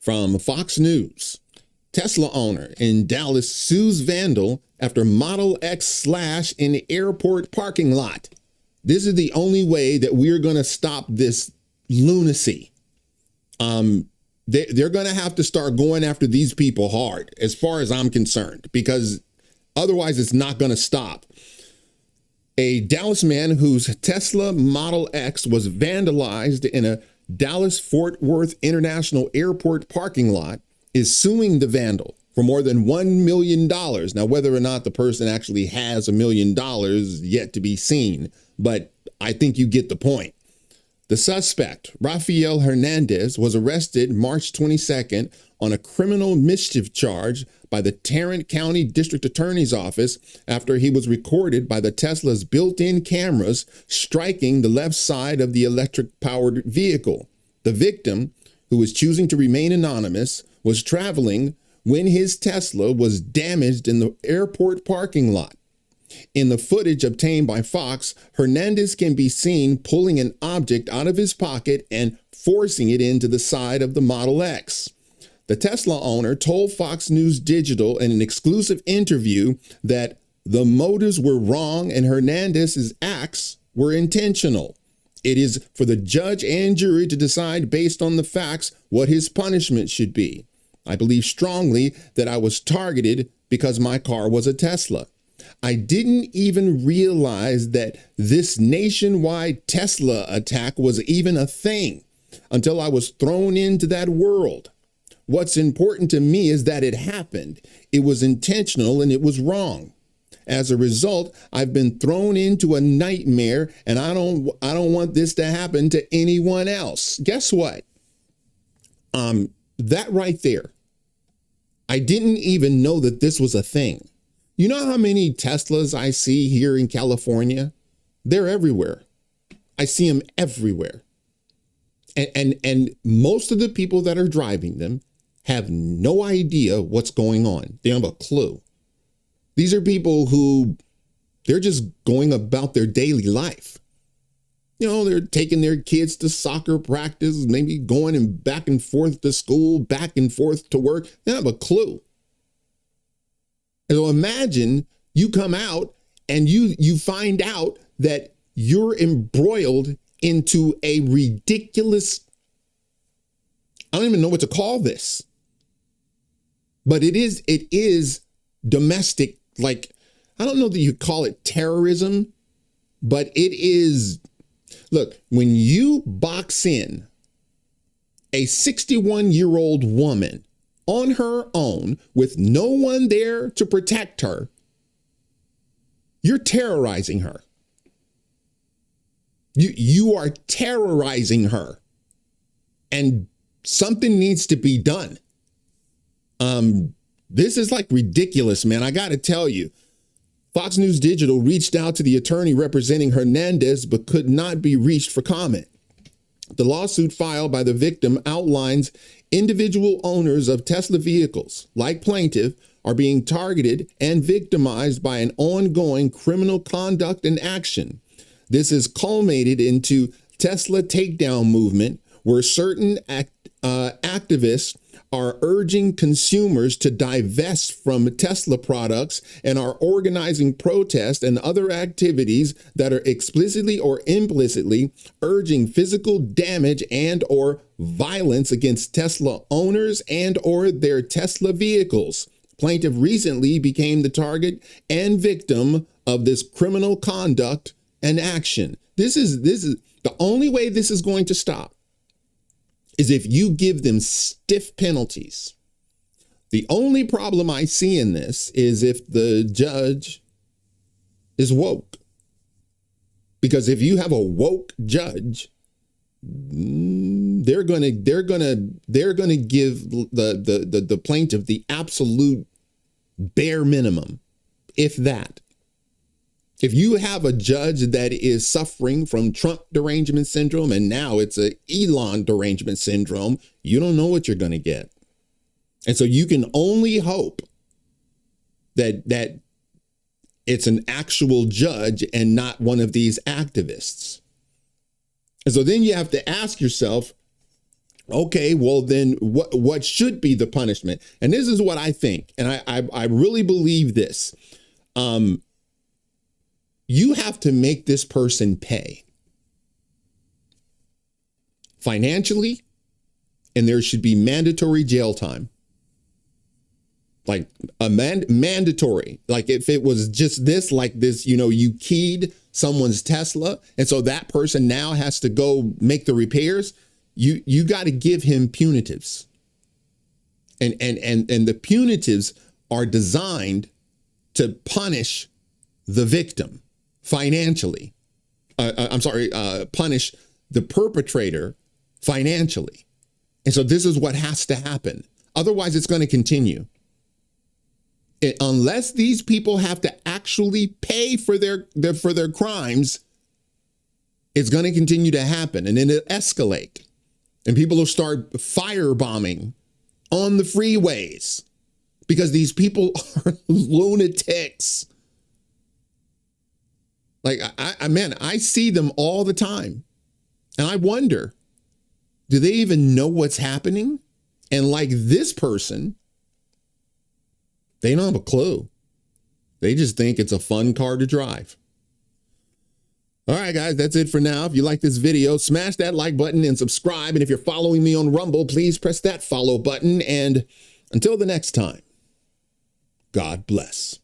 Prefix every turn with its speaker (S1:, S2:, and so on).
S1: From Fox News, Tesla owner in Dallas sues Vandal after Model X slash in airport parking lot. This is the only way that we're going to stop this lunacy. They're going to have to start going after these people hard, as far as I'm concerned, because otherwise it's not going to stop. A Dallas man whose Tesla Model X was vandalized in a Dallas-Fort Worth International Airport parking lot is suing the vandal for more than $1 million. Now, whether or not the person actually has $1 million yet to be seen, but I think you get the point. The suspect, Rafael Hernandez, was arrested March 22nd on a criminal mischief charge by the Tarrant County District Attorney's Office after he was recorded by the Tesla's built-in cameras striking the left side of the electric-powered vehicle. The victim, who was choosing to remain anonymous, was traveling when his Tesla was damaged in the airport parking lot. In the footage obtained by Fox, Hernandez can be seen pulling an object out of his pocket and forcing it into the side of the Model X. The Tesla owner told Fox News Digital in an exclusive interview that the motives were wrong and Hernandez's acts were intentional. It is for the judge and jury to decide based on the facts what his punishment should be. I believe strongly that I was targeted because my car was a Tesla. I didn't even realize that this nationwide Tesla attack was even a thing until I was thrown into that world. What's important to me is that it happened. It was intentional and it was wrong. As a result, I've been thrown into a nightmare and I don't want this to happen to anyone else. Guess what? That right there. I didn't even know that this was a thing. You know how many Teslas I see here in California? They're everywhere. I see them everywhere. And most of the people that are driving them have no idea what's going on. They don't have a clue. These are people who they're just going about their daily life. You know, they're taking their kids to soccer practice, maybe going and back and forth to school, back and forth to work. They don't have a clue. And so imagine you come out and you find out that you're embroiled into a ridiculous, I don't even know what to call this, but it is domestic. Like, I don't know that you call it terrorism, but it is. Look, when you box in a 61-year-old woman on her own with no one there to protect her, you're terrorizing her. You are terrorizing her. And something needs to be done. This is like ridiculous, man. I got to tell you. Fox News Digital reached out to the attorney representing Hernandez, but could not be reached for comment. The lawsuit filed by the victim outlines individual owners of Tesla vehicles, like plaintiff, are being targeted and victimized by an ongoing criminal conduct and action. This has culminated into Tesla takedown movement, where certain activists are urging consumers to divest from Tesla products and are organizing protests and other activities that are explicitly or implicitly urging physical damage and or violence against Tesla owners and or their Tesla vehicles. Plaintiff recently became the target and victim of this criminal conduct and action. This is the only way this is going to stop is if you give them stiff penalties. The only problem I see in this is if the judge is woke. Because if you have a woke judge, they're gonna give the plaintiff the absolute bare minimum, if that. If you have a judge that is suffering from Trump derangement syndrome and now it's a Elon derangement syndrome, you don't know what you're going to get. And so you can only hope that it's an actual judge and not one of these activists. And so then you have to ask yourself, Okay, well then what should be the punishment? And this is what I think, and I really believe this. You have to make this person pay financially, and there should be mandatory jail time. Like a mandatory, like if it was just this, like this, you keyed someone's Tesla, and so that person now has to go make the repairs. You got to give him punitives, and the punitives are designed to punish the victim financially. Punish the perpetrator financially, and so this is what has to happen. Otherwise, it's going to continue. Unless these people have to actually pay for their crimes, it's going to continue to happen, and then it'll escalate, and people will start firebombing on the freeways because these people are lunatics. Like I see them all the time, and I wonder, do they even know what's happening? And like this person, they don't have a clue. They just think it's a fun car to drive. All right, guys, that's it for now. If you like this video, smash that like button and subscribe. And if you're following me on Rumble, please press that follow button. And until the next time, God bless.